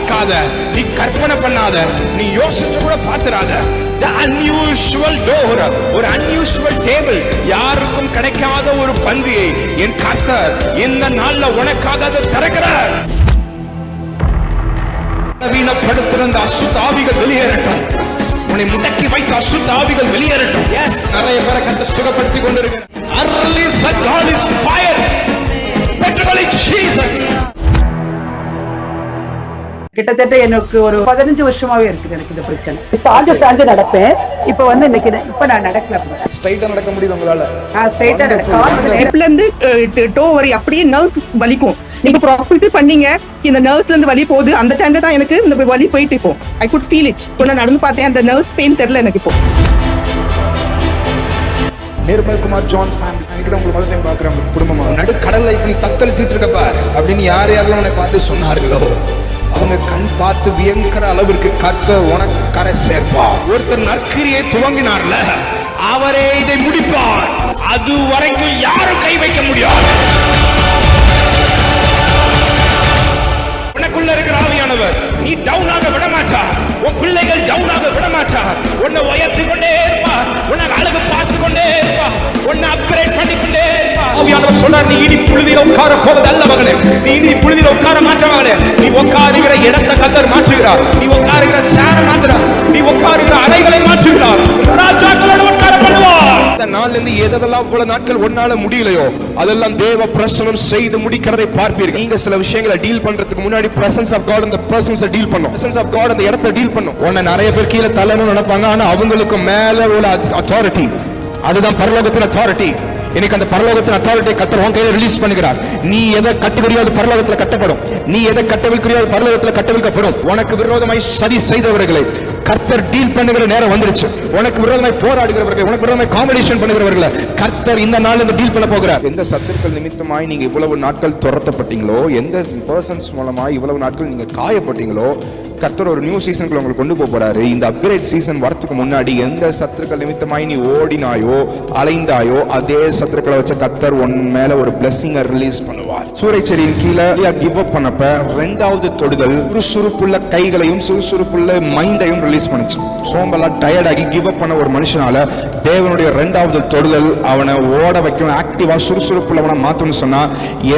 பார்க்காத, நீ கற்பனை பண்ணாத, நீ யோசிச்சு கூட பார்த்திராத. The unusual door, ஒரு unusual table, யாருக்கும் கிடைக்காத ஒரு பந்தியை என் கர்த்தர் இந்த நாள்ல உனக்காக அதை திறக்கிறார். வீணப்படுத்துற அந்த அசுத்த ஆவிகள் வெளியேறட்டும். உன்னை முடக்கி வைத்த அசுத்த ஆவிகள் வெளியேறட்டும். எஸ், நிறைய பேரை கர்த்தர் சுகப்படுத்தி கொண்டிருக்கிறார். Release the God is fire. Petrol in Jesus. கிட்டத்தட்ட எனக்கு ஒரு 15 வருஷமாவே இருக்குது எனக்கு இந்த பிரச்சனை. சாஞ்சு நடப்பேன். இப்ப இன்னைக்கு நான் நடக்கல. ஸ்ட்ரைட்டா நடக்க முடியுது உங்களால? ஸ்ட்ரைட்டா நடக்க இருந்து டோ வரை அப்படியே நர்வ்ஸ் வலிக்கும். நீங்க ப்ராஃபிட் பண்ணீங்க, இந்த நர்வ்ஸ்ல இருந்து வலி போகுது. அந்த டைம்ல தான் எனக்கு இந்த வலி போயிட்டு இப்போ ஐ குட் ஃபீல் இட். நான் நடந்து பார்த்தேன், அந்த நர்வ்ஸ் பெயின் தெரியல எனக்கு இப்போ. நிர்மல் குமார் ஜான் ஃபேமிலி இன்னைக்கு தான் உங்களுக்கு முதல் டைம் பார்க்குறாங்க குடும்பமா. நடுக்கடல்ல இப்படி தத்தளிச்சிட்டு இருக்கப்பா அப்படின்னு யாரையாலும் உன்னை பார்த்து சொன்னார்களோ அவங்க கண் பார்த்து வியங்கிற அளவிற்கு கர்த்தர் உனக்கு கரை சேர்ப்பார். ஒருத்தர் நற்கிரியை துவங்கினார்ல, அவரே இதை முடிப்பார். அது வரைக்கும் யாரும் கை வைக்க முடியாது. உனக்குள்ள இருக்கிற ஆவியானவர் நீ டவுன் ஆக விட மாட்டார். உன் பிள்ளைகள் டவுன் ஆக விட மாட்டார். உன்னை உயர்த்தி கொண்டே இருப்பார். உனக்கு அழகு பார்த்து கொண்டே இருப்பார். உன்னை அப்கிரேட் பண்ணி கொண்டே இருப்பார். ஆவியானவர் சொன்னார், நீ இனி புழுதியில உட்கார போவதல்ல மகனே, நீ இனி புழுதியில உட்கார மாற்ற மகனே. நீ உட்காருகிற இடத்தை கர்த்தர் மாற்றுகிறார். நீ உட்காருகிற சேரை மாற்றுறார். நீ உட்காருகிற அறைகளை மாற்றுகிறார். ராஜாக்களோட உட்கார பண்ணுவார். இந்த நாள்ல இருந்து எதெல்லாம் போல நாட்கள் ஒன்னால முடியலையோ அதெல்லாம் தேவ பிரசனம் செய்து முடிக்கிறதை பார்ப்பீர்கள். நீங்க சில விஷயங்களை டீல் பண்றதுக்கு முன்னாடி presence of God and the persons deal பண்ணும். presence of God அந்த இடத்தை டீல் பண்ணும். உன்னை நிறைய பேர் கீழே தள்ளணும்னு நினைப்பாங்க, ஆனா அவங்களுக்கு மேல உள்ள அத்தாரிட்டி, அதுதான் பரலோகத்தின் அத்தாரிட்டி. இன்னைக்கு அந்த பரலோகத்தின் அத்தாரிட்டியை கர்த்தர் உன் கையில ரிலீஸ் பண்ணுகிறார். நீ எதை கட்டுகிறியோ அது பரலோகத்துல கட்டப்படும். நீ எதை கட்டவிழ்க்கிறியோ அது பரலோகத்துல கட்டவிழ்க்கப்படும். உனக்கு விரோதமாய் சதி செய்தவர்களை கர்த்தர் டீல் பண்ணுகிற நேரம் வந்துருச்சு. உனக்கு விரோதமாய் போராடுகிறவர்கள், உனக்கு விரோதமாய் காம்படிஷன் பண்ணுகிறவர்களை கர்த்தர் இந்த நாள்ல இருந்து டீல் பண்ண போகிறார். எந்த சத்துருக்கள் நிமித்தமாய் நீங்க இவ்வளவு நாட்கள் துரத்தப்பட்டீங்களோ, எந்த பர்சன்ஸ் மூலமாய் இவ்வளவு நாட்கள் நீங்க காயப்பட்டீங்களோ, கர்த்தர் ஒரு நியூ சீசனுக்குள்ள உங்களுக்கு கொண்டு போறாரு. இந்த அப்கிரேட் சீசன் வரதுக்கு முன்னாடி எந்த சத்துருக்கள் நிமித்தமாய் நீ ஓடினாயோ அலைந்தாயோ அதே சத்துருக்களை வச்ச கர்த்தர் உன் மேல ஒரு பிளெஸிங்கை ரிலீஸ் பண்ணுவார். சூறைச்செடியின் கீழே கிவ் அப் பண்ணப்ப ரெண்டாவது தொடுதல் சுறுசுறுப்புள்ள கைகளையும் சுறுசுறுப்புள்ள மைண்டையும் ரிலீஸ் பண்ணுச்சு. சோம்பலா டயர்டாகி கிவ் அப் பண்ண ஒரு மனுஷனால தேவனுடைய ரெண்டாவது தொடுதல் அவனை ஓட வைக்கும், ஆக்டிவா சுறுசுறுப்புள்ளவனை மாத்தணும்னு சொன்னா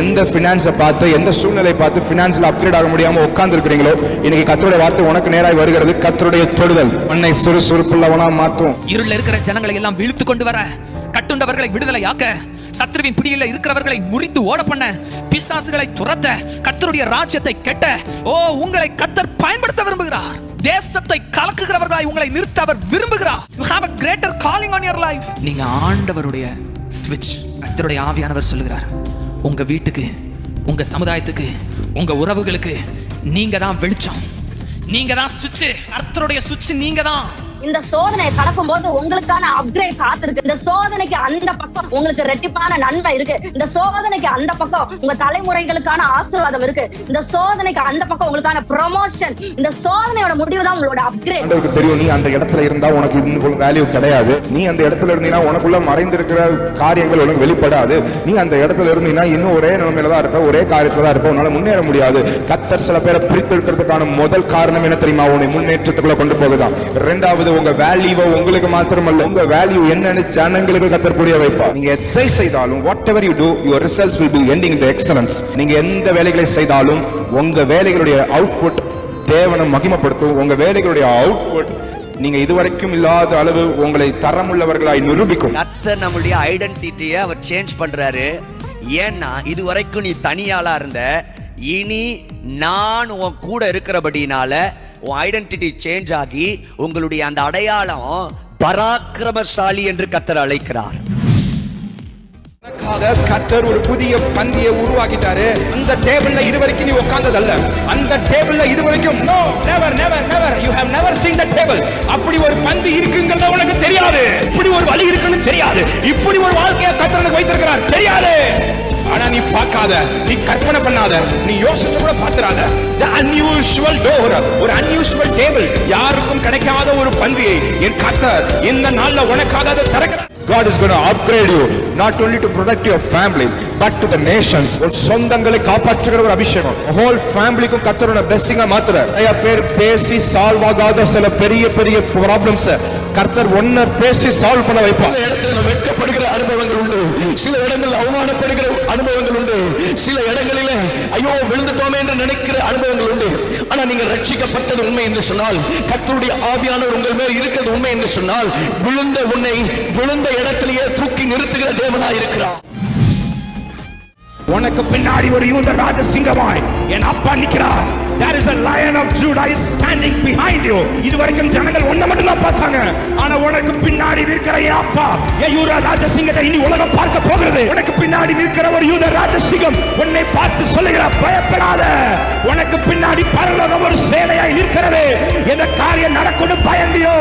எந்த பினான்ஸை பார்த்து எந்த சூழ்நிலை பார்த்து பினான்ஸ்ல அப்கிரேட் ஆக முடியாம உட்கார்ந்து இருக்கிறீங்களோ, இன்னைக்கு கர்த்தருடைய வார்த்தை உனக்கு நேராய் வருகிறது. கர்த்தருடைய தொடுதல் உன்னை சுறுசுறுப்புள்ளவனா மாற்றும். இருள இருக்கிற ஜனங்களை எல்லாம் இழுத்து கொண்டு வர, கட்டுண்டவர்களை விடுதலையாக்க, சத்ருவின் பிடியில இருக்கிறவர்களை முறித்து ஓட பண்ண, பிசாசுகளை துரத்த, கர்த்தருடைய ராஜ்யத்தை கெட்ட உங்களை கர்த்தர் பயன்படுத்த விரும்புகிறார். தேசத்தை கலக்குகிறவர்களாய் உங்களை நிறுத்த அவர் விரும்புகிறார். You have a greater calling on your life. நீங்க ஆண்டவருடைய ஸ்விட்ச். கர்த்தருடைய ஆவியானவர் சொல்லுகிறார், உங்க வீட்டுக்கு, உங்க சமுதாயத்துக்கு, உங்க உறவுகளுக்கு நீங்க தான் வெளிச்சம், நீங்க தான் சுவிட்ச். கர்த்தருடைய சுவிட்ச் நீங்க தான். இந்த சோதனையை கடக்கும் போது உங்களுக்கான அப்கிரேட் காத்திருக்கு. இந்த சோதனைக்கு அந்த பக்கம் உங்களுக்கு ரெட்டிப்பான நன்மை இருக்கு. இந்த சோதனைக்கு அந்த பக்கம் உங்க தலைமுறைகளுக்கான ஆசீர்வாதம் இருக்கு. இந்த சோதனைக்கு அந்த பக்கம் உங்களுக்கான ப்ரமோஷன். இந்த சோதனையோட முடிவு தான் உங்களோட அப்கிரேட். உங்களுக்கு தெரியும், நீ அந்த இடத்துல இருந்தா உனக்கு இன்னும் வேல்யூ கிடையாது. நீ அந்த இடத்துல இருந்தீங்கன்னா உனக்குள்ள மறைந்திருக்கிற காரியங்கள் உனக்கு வெளிப்படாது. நீ அந்த இடத்துல இருந்தீங்கன்னா இன்னும் ஒரே நிலைமையில தான் இருப்ப, ஒரே காரியத்துல தான் இருப்ப, உன்னால முன்னேற முடியாது. கர்த்தர் சில பேரை பிரித்தெடுக்கிறதுக்கான முதல் காரணம் என்ன தெரியுமா? உன்னை முன்னேற்றத்துக்குள்ள கொண்டு போகுதான். இரண்டாவது, உங்க வேல்யூவை உங்களுக்கு மாத்திரமல்ல, உங்க வேல்யூ என்னன்னு ஜனங்களுக்கு கர்த்தர் புரிய வைப்பார். நீங்க எதை செய்தாலும் whatever you do, your results will be ending in the excellence. நீங்க எந்த வேலைகளை செய்தாலும் உங்க வேலைகளுடைய அவுட்புட் தேவனை மகிமைப்படுத்தும். உங்க வேலைகளுடைய அவுட்புட் நீங்க இதுவரைக்கும் இல்லாத அளவு உங்களை தரமுள்ளவர்களாய் நிரூபிக்கும். கர்த்தர் நம்மளுடைய ஐடென்டிட்டியை அவர் சேஞ்ச் பண்றாரு. ஏன்னா இதுவரைக்கும் நீ தனியாளா இருந்த, இனி நான் உன் கூட இருக்கிறபடினால உன் ஐடென்டிட்டி சேஞ்ச் ஆகி உங்களுடைய அந்த அடையாளம் பராக்கிரமசாலி என்று கர்த்தர் அழைக்கிறார். கர்த்தர் ஒரு புதிய பந்தியை உருவாக்கிட்டாரு. அந்த டேபிள்ல இதுவரைக்கும் நீ உட்கார்ந்ததல்ல, அந்த டேபிள்ல இதுவரைக்கும் no never never never you have never seen the table. அப்படி ஒரு பந்தி இருக்குங்கிறது உனக்கு தெரியாது. இப்படி ஒரு வழி இருக்குன்னு தெரியாது. இப்படி ஒரு வாழ்க்கையை கர்த்தர் உனக்கு வைத்திருக்கிறார் தெரியாது. ஆனா நீ பார்க்காத, நீ கற்பனை பண்ணாத, நீ யோசிச்சு கூட பார்த்திராத. The unusual door, ஒரு unusual table, யாருக்கும் கிடைக்காத ஒரு பந்தியை என் கர்த்தர் இந்த நாள்ல உனக்காக அதை திறக்கிறார். God is going to upgrade you not only to protect your family but to the nations. உன் சொந்தங்களை காப்பாற்றுகிற ஒரு அபிஷேகம். whole familyக்கும் கர்த்தரோட blessing மாத்துற. நிறைய பேர் பேசி சால்வ் ஆகாத சில பெரிய பெரிய ப்ராப்ளம்ஸ் கர்த்தர் ஒன்ன பேசி சால்வ் பண்ண வைப்பார். சில இடத்துல வெட்கப்படுகிற அனுபவங்கள் உண்டு, சில இடங்களில் அவமானப்படுகிற அனுபவங்கள் உண்டு, சில இடங்களிலே ஐயோ விழுந்துட்டோமே என்று நினைக்கிற அனுபவங்கள் உண்டு. ஆனா நீங்க ரட்சிக்கப்பட்டது உண்மை என்று சொன்னால், கர்த்தருடைய ஆவியானவர் உங்கள் மேல் இருக்கிறது உண்மை என்று சொன்னால், விழுந்த உன்னை விழுந்த இடத்திலேயே தூக்கி நிறுத்துகிற தேவனாய் இருக்கிறார். உனக்கு பின்னாடி ஒரு யூத ராஜசிங்கமாய் என் அப்பா நிக்கிறார். There is a lion of Judah is standing behind you. இதுவரைக்கும் ஜனங்கள் ஒண்ண மட்டும் தான் பார்த்தாங்க. ஆனா உனக்கு பின்னாடி இருக்கிற என் அப்பா என் யூத ராஜசிங்கத்தை இனி உலகம் பார்க்க போகிறது. உனக்கு பின்னாடி இருக்கிற ஒரு யூத ராஜசிங்கம் உன்னை பார்த்து சொல்லுகிறார், பயப்படாத. உனக்கு பின்னாடி பரலோகம் ஒரு சேனையாய் நிற்கிறது. எந்த காரியம் நடக்கும்னு பயந்தியோ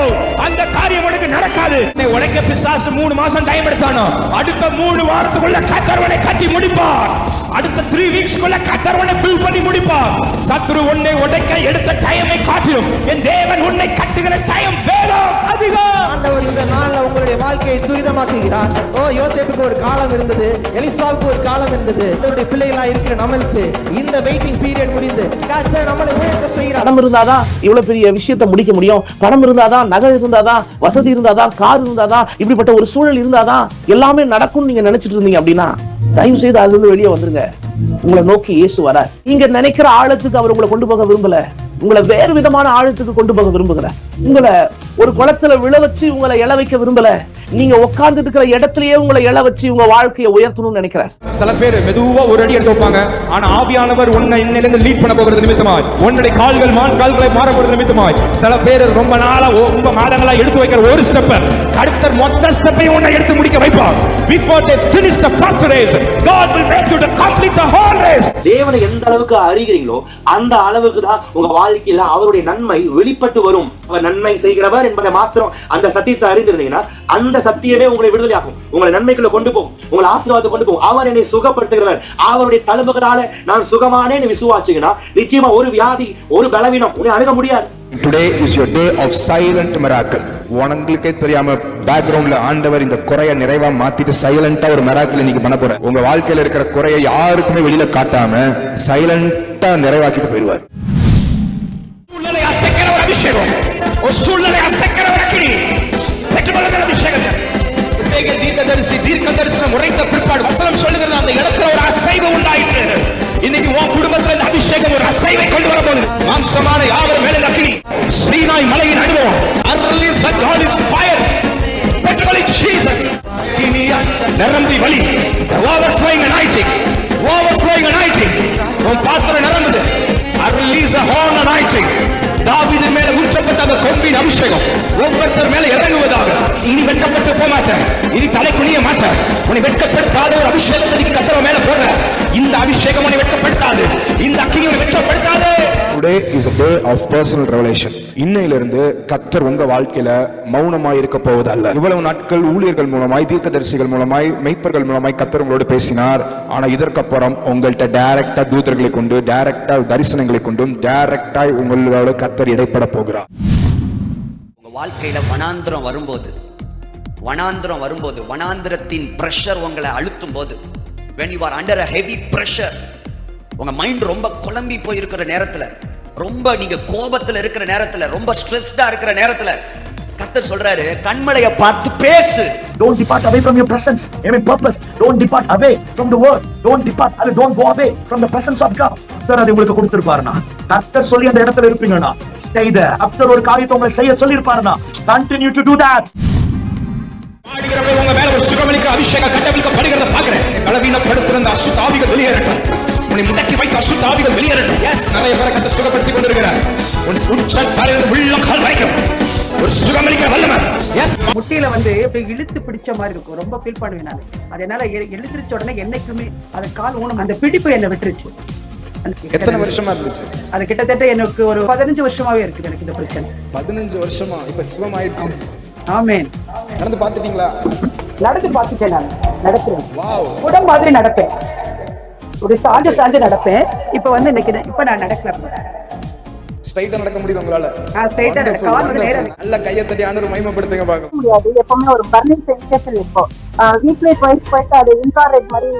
அந்த காரியம் உனக்கு நடக்காது. உனக்கு பிசாசு 3 மாசம் டைம் எடுத்தானோ, அடுத்த 3 வாரத்துக்குள்ள கர்த்தர் கட்டி முடிப்பார். அடுத்த 3 வீக்ஸ்க்குள்ள கர்த்தர் பில்ட் பண்ணி முடிப்பார். சத்துரு உன்னை உடைக்க எடுத்த டைமை காட்டிலும் என் தேவன் உன்னை கட்டுகிற டைம் வேகம் அதிகம். ஆண்டவர் இந்த நாள்ல உங்களுடைய வாழ்க்கையை துரிதமாக்குகிறார். யோசேப்புக்கு ஒரு காலம் இருந்தது, எலிசாவுக்கு ஒரு காலம் இருந்தது. நம்முடைய பிள்ளைகளா இருக்கிற நம்மளுக்கு இந்த வெயிட்டிங் பீரியட் முடிந்து கர்த்தர் நம்மளை உயர்த்த செய்கிறார். பணம் இருந்தாதான் இவ்வளவு பெரிய விஷயத்தை முடிக்க முடியும். பணம் இருந்தாதான், நகை இருந்தாதான், வசதி இருந்தாதான், கார் இருந்தாதான், இப்படிப்பட்ட ஒரு சூழல் இருந்தாதான் எல்லாமே நடக்கும்னு நீங்க நினைச்சிட்டு இருந்தீங்க அப்படின்னா தயவு செய்து அதுல இருந்து வெளியே வந்துருங்க. உங்களை நோக்கி இயேசு வரார். நீங்க நினைக்கிற ஆழத்துக்கு அவர் உங்களை கொண்டு போக விரும்பல. உங்களை வேறு விதமான ஆழத்துக்கு கொண்டு போக விரும்புகிற, உங்களை ஒரு குளத்துல விழ வச்சு உங்களை எழ வைக்க விரும்பல. நீங்க உட்கார்ந்து இருக்கிற இடத்திலேயே உங்களை எழ வச்சு உங்க வாழ்க்கையை உயர்த்தணும்னு நினைக்கிறார். சில பேர் மெதுவா ஒரு அடி எடுத்து வைப்பாங்க. ஆனா ஆவியானவர் உன்னை இன்னிலிருந்து லீட் பண்ண போகிறது நிமித்தமாய், உன்னுடைய கால்கள் கால்களை மாற போகிறது நிமித்தமாய், சில பேர் ரொம்ப நாளா ரொம்ப மாதங்களா எடுத்து வைக்கிற ஒரு ஸ்டெப் கர்த்தர் மொத்த ஸ்டெப்பையும் உன்னை எடுத்து முடிக்க வைப்பார். Before they finish the first race, God will make you to complete the whole race. தேவனை எந்த அளவுக்கு அறிகிறீங்களோ அந்த அளவுக்கு தான் உங்க வாழ்க்கையில அவருடைய நன்மை வெளிப்பட்டு வரும். அவர் நன்மை செய்கிறவர் என்பதை மாத்திரம் அந்த சத்தியத்தை அறிந்திருந்தீங்கன்னா அந்த சத்தியமே உங்களை விடுதலையாகும், உங்களை நன்மைக்குள்ள கொண்டு போகும், உங்களை ஆசீர்வாதத்தை கொண்டு போகும். அவர் என்னை சுகப்படுத்துகிறவர், அவருடைய தழும்புகளால நான் சுகமானேன்னு விசுவாசிங்கன்னா நிச்சயமா ஒரு வியாதி ஒரு பலவீனம் உன்னை அணுக முடியாது. Today is your day of silent miracle. உங்களுக்கே தெரியாம பேக்ரவுண்ட்ல ஆண்டவர் இந்த குறைய நிறைவா மாத்திட்டு சைலண்டா ஒரு மிராக்கிள் நீங்க பண்ண போற. உங்க வாழ்க்கையில இருக்கிற குறையை யாருக்குமே வெளியில காட்டாம சைலண்டா நிறைவாக்கிட்டு போயிடுவார். சூழ்நிலை அசைக்கிற ஒரு அபிஷேகம், ஒரு சூழ்நிலை அசைக்கிற ஒரு அக்கினி பெற்றுக்கொள்ளுகிற அபிஷேகத்தை இசைகள் தீர்க்க தரிசனம் உரைத்த பிற்பாடு வசனம் சொல்லுகிறது, அந்த இடத்துல ஒரு அசைவு உண்டாயிற்று. இன்னைக்கு உன் குடும்பத்துல இந்த அபிஷேகம் ஒரு அசைவை கொண்டு வர போகுது. மாம்சமான யாவர் மேல அக்கினி, சீனாய் மலையின் அனுபவம், unreleased God is fire. பெற்றுக்கொள்ளி ஜீசஸ். நிரம்பி வழி, overflowing anointing, overflowing anointing. உன் பாத்திரம் நிரம்புது. Release a horn anointing. தாவீது மேல ஊற்றப்பட்ட அந்த கொம்பின் அபிஷேகம் ஒவ்வொருத்தர் மேல இறங்குவதாக. இனி வெட்கப்பட்டு போக மாட்டேன், இனி தலை குனிய மாட்டேன். உன்னை வெட்கப்படுத்தாத ஒரு அபிஷேகத்தை நீ கர்த்தர் மேல போடுற. இந்த அபிஷேகம் உன்னை வெட்கப்படுத்தாது, இந்த அக்கினி உன்னை வெட்கப்படுத்தாது. Today is a day of personal revelation. இன்னையிலிருந்து கர்த்தர் உங்க வாழ்க்கையில மௌனமாய் இருக்க போவதல்ல. இவ்வளவு நாட்கள் ஊழியர்கள் மூலமாய், தீர்க்கதரிசிகள் மூலமாய், மெய்ப்பர்கள் மூலமாய் கர்த்தர் உங்களோடு பேசினார். ஆனா இதற்கப்புறம் உங்கள்கிட்ட டைரக்டா தூதர்களை கொண்டு, டைரக்டா தரிசனங்களை கொண்டும், டைரக்டா உங்களோட கர்த்தர் இடைப்பட போகிறார். உங்க வாழ்க்கையில வனாந்திரம் வரும்போது வனாந்திரத்தின் பிரஷர் உங்களை அழுத்தும் போது, when you are under a heavy pressure, உங்க மைண்ட் ரொம்ப குழம்பி போய் இருக்கிற நேரத்துல, ரொம்ப நீங்க கோபத்துல இருக்கிற நேரத்துல, ரொம்ப ஸ்ட்ரெஸ்டா இருக்கிற நேரத்துல கர்த்தர் சொல்றாரு, கண்மலையை பார்த்து பேசு. Don't depart away from your presence. Every purpose. Don't depart away from the word. Don't depart. Don't go away from the presence of God. கர்த்தர் அதை உங்களுக்கு கொடுத்திருப்பாருனா, கர்த்தர் சொல்லி அந்த இடத்துல இருப்பீங்கனா, stay there. கர்த்தர் ஒரு காரியத்தை உங்களை செய்ய சொல்லிருப்பாருனா, continue to do that. ஆடுகிறவரை உங்க மேல ஒரு சுகமளிக்க அபிஷேகம் கட்டவிழ்க்கப்படுகிறத பாக்குறேன். பலவீனப்படுத்துற அந்த அசுத்த ஆவிகள் வெளியேறட்டும். உன்னை முடக்கி வைத்த அசுத்த ஆவிகள் வெளியேறட்டும். எஸ், நிறைய பேரை கர்த்தர் சுகப்படுத்திக் கொண்டிருக்கிறார். உன் உச்ச தலையில் உள்ள கால் வரைக்கும் ஒரு சுகமளிக்கிற வல்லமை. எஸ், முட்டியில இழுத்து பிடிச்ச மாதிரி இருக்கும். ரொம்ப ஃபீல் பண்ணுவேன் நான். அது என்னால இழுத்துச்ச உடனே என்னைக்குமே அது கால் ஊனம், அந்த பிடிப்பு என்ன விட்டுருச்சு. எத்தனை வருஷமா இருந்துச்சு? அது கிட்டத்தட்ட எனக்கு ஒரு 15 வருஷமாவே இருக்குது எனக்கு இந்த பிரச்சனை. 15 வருஷமா? இப்ப சுகமாயிடுச்சு. ஆமென். நடந்து பாத்துட்டீங்களா? நடந்து பாத்துட்டேன், நான் நடக்கிறேன். உடம்பு மாதிரி நடப்பேன், ஒரு சாஞ்சு நடப்பேன். இப்ப இன்னைக்கு இப்ப நான் நடக்கிறேன். ஸ்ட்ரைட்டா நடக்க முடியுது உங்களால? straight-ஆ Wonderful, கால் wonderful. நேரா நல்ல கையை தட்டி ஆண்டவரை மகிமைப்படுத்துங்க பாக்க. முடியாது. எப்பவுமே ஒரு பர்னிங் சென்சேஷன் இருக்கும். வீக்லி ட்வைஸ் போயிட்டு அது இன்ஃப்ராரெட் மாதிரி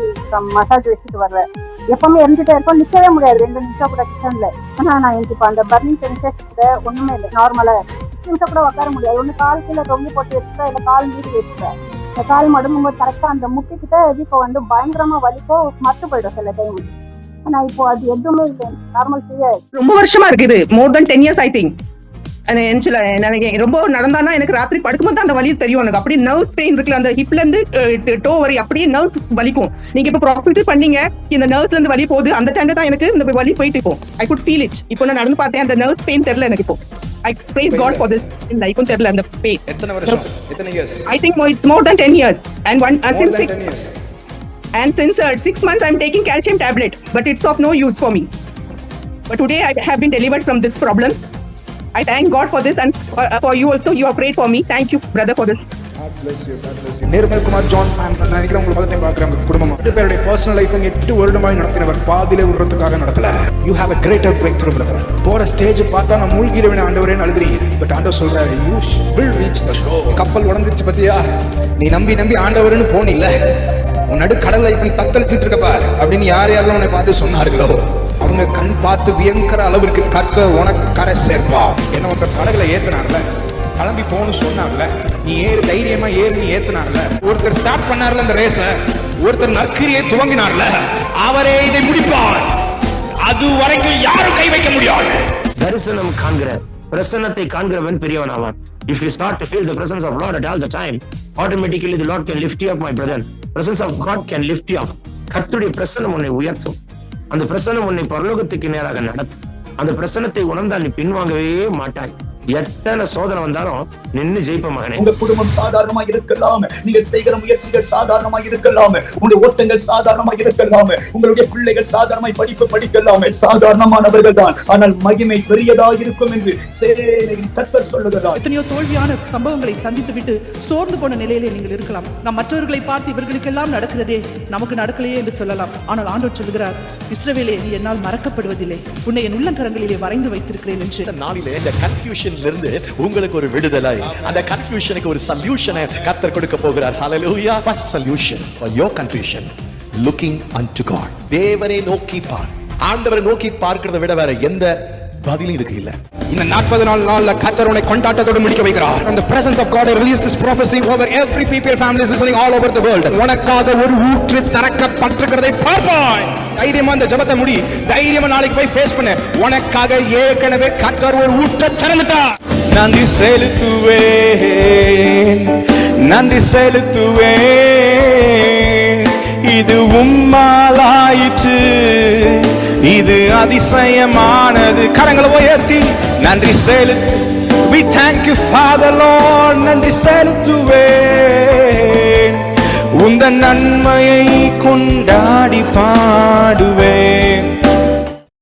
மசாஜ் வச்சுட்டு வருவேன். எப்பவுமே இருந்துட்டே இருக்கும், நிக்கவே முடியாது 2 நிமிஷம் கூட கிச்சன்ல. ஆனா நான் எனக்கு இப்போ அந்த பர்னிங் சென்சேஷன் ஒண்ணுமே இல்லை, நார்மலா 10 நிமிஷம் கூட உட்கார முடியாது. ஒண்ணு கால் கீழே தொங்கி போட்டு வச்சுட்டா இல்ல கால் மீறி வச்சுட்டேன். இந்த கால் மடங்கும்போது கரெக்டா அந்த முட்டிக்கிட்ட இப்போ வந்து பயங்கரமா வலிக்கும், மத்து போயிடும் சில டைம். ஆனா இப்போ அது எதுவுமே இல்லை, நார்மல் ஃப்ரீயா. ரொம்ப வருஷமா இருக்கு இது, மோர் தென் 10 years ஐ திங்க். எனக்கு ரொம்ப நடந்தானா எனக்கு ராத்திரி படுக்கும்போது அந்த வலி தெரியும். எனக்கு அப்படியே நர்வ்ஸ் பெயின் இருக்குல்ல, அந்த ஹிப்ல இருந்து டோ வரை அப்படியே நர்வ்ஸ் வலிக்கும். நீங்க இப்ப ப்ராஃபிட் பண்ணீங்க, இந்த நர்வ்ஸ்ல இருந்து வலி போகுது, அந்த டைம்ல தான் எனக்கு இந்த வலி போயிட்டு இப்போ ஐ குட் ஃபீல் இட். இப்போ நான் நடந்து பார்த்தேன், அந்த நர்வ்ஸ் பெயின் தெரியல எனக்கு இப்போ. I praise God for this. இந்த ஐக்கும் தெரியல அந்த பெயின். எத்தனை வருஷம்? எத்தனை years? I think it's more than 10 years. And one More since than 6 10 years. and since 6 months I'm taking calcium tablet, but it's of no use for me. But today I have been delivered from this problem. I thank God for this, and for you also. You have prayed for me. Thank you, brother, for this. God bless you, God bless you. Nirmal Kumar John fan, நான் நினைக்கிறேன் உங்களை முதல் time பார்க்குறேன். உங்க குடும்பம் 2 பேருடைய personal life 8 வருடமாய் நடத்தினவர், பாதியிலே விடுறதுக்காக நடத்தல. You have a greater breakthrough brother. போற ஸ்டேஜ் பார்த்தா நான் மூழ்கிடுவேன் ஆண்டவரேன்னு அழுதுறீங்க. பட் ஆண்டவர் சொல்றாரு, you will reach the shore. கப்பல் உடைஞ்சிருச்சு பத்தியா? நீ நம்பி ஆண்டவர்னு போனில்ல, உன் நடு கடலை இப்படி தத்தளிச்சிட்டு இருக்கப்பா அப்படின்னு யாரெல்லாம் உன்னை பார்த்து சொன்னார்களோ அவங்க கண் பார்த்து வியங்கிற அளவிற்கு கர்த்தர் உனக்கு கரை சேர்ப்பா. என்ன ஒருத்தர் படகுல ஏத்துனார்ல, கிளம்பி போன்னு சொன்னார்ல, நீ ஏறு, தைரியமா ஏறு, நீ ஏத்துனார்ல. ஒருத்தர் ஸ்டார்ட் பண்ணார்ல இந்த ரேஸ, ஒருத்தர் நற்கிரியை துவங்கினார்ல, அவரே இதை முடிப்பார். அது வரைக்கும் யாரும் கை வைக்க முடியாது. தரிசனம் காண்கிற, பிரசன்னத்தை காண்கிறவன் பெரியவன் ஆவான். If you start to feel the presence of Lord at all the time, automatically the Lord can lift you up, my brother. Presence of God can lift you up. கர்த்தருடைய பிரசன்னம் உன்னை உயர்த்தும். அந்த பிரசன்னம் உன்னை பரலோகத்துக்கு நேராக நடத்தும். அந்த பிரசன்னத்தை உணர்ந்தால் நீ பின்வாங்கவே மாட்டாய். எத்தனை சோதனை வந்தாலும் நின்னு ஜெயிப்ப மகனே. உங்க குடும்பம் சாதாரணமா இருக்கலாம், நீங்கள் செய்கிற முயற்சிகள் சாதாரணமா இருக்கலாம், உங்களுடைய ஓட்டங்கள் சாதாரணமா இருக்கலாம், உங்களுடைய பிள்ளைகள் சாதாரணமாய் படிப்பு படிக்கலாம், சாதாரணமானவர்கள் தான். ஆனால் மகிமை பெரியதா இருக்கும் என்று சேனையின் கர்த்தர் சொல்லுகிறார். எத்தனையோ தோல்வியான சம்பவங்களை சந்தித்து விட்டு சோர்ந்து போன நிலையிலே நீங்கள் இருக்கலாம். நாம் மற்றவர்களை பார்த்து இவர்களுக்கெல்லாம் நடக்கிறதே நமக்கு நடக்கலையே என்று சொல்லலாம். ஆனால் ஆண்டவர் சொல்லுகிறார், இஸ்ரவேலே, நீ என்னால் மறக்கப்படுவதில்லை, உன்னை என் உள்ளங்கரங்களிலே வரைந்து வைத்திருக்கிறேன் என்று. நாளிலே இந்த கன்ஃபியூஷன்ல இருந்து உங்களுக்கு ஒரு விடுதலை, அந்த கன்ஃபியூஷனுக்கு ஒரு சொல்யூஷனை கர்த்தர் கொடுக்க போகிறார். ஹalleluya. First solution for your confusion, looking unto God. தேவனை நோக்கி பார். ஆண்டவரை நோக்கி பார்க்கிறதை விட வேற எந்த பதிலும் இதுக்கு இல்ல. இந்த 40 நாள்ல கர்த்தர் உன்னை கொண்டாட்டத்தோடு முடிக்க வைக்கிறார். And the presence of God release this prophecy over every people, families listening all over the world. உனக்காக ஒரு ஊற்று திறக்கப்பட்டிருக்கிறதை பார்ப்பாய். தைரியமா இந்த ஜெபத்தை முடி, தைரியமா நாளைக்கு போய் ஃபேஸ் பண்ணு. உனக்காக ஏற்கனவே கர்த்தர் ஒரு ஊற்றை திறந்துட்டார். நன்றி செலுத்துவேன், நன்றி செலுத்துவேன், இது உம்மாலாயிற்று, இது அதிசயமானது. கரங்களை உயர்த்தி நன்றி செலுத்து. We thank you Father Lord. நன்றி செலுத்துவேன், உந்த நன்மையை கொண்டாடி பாடுவேன்.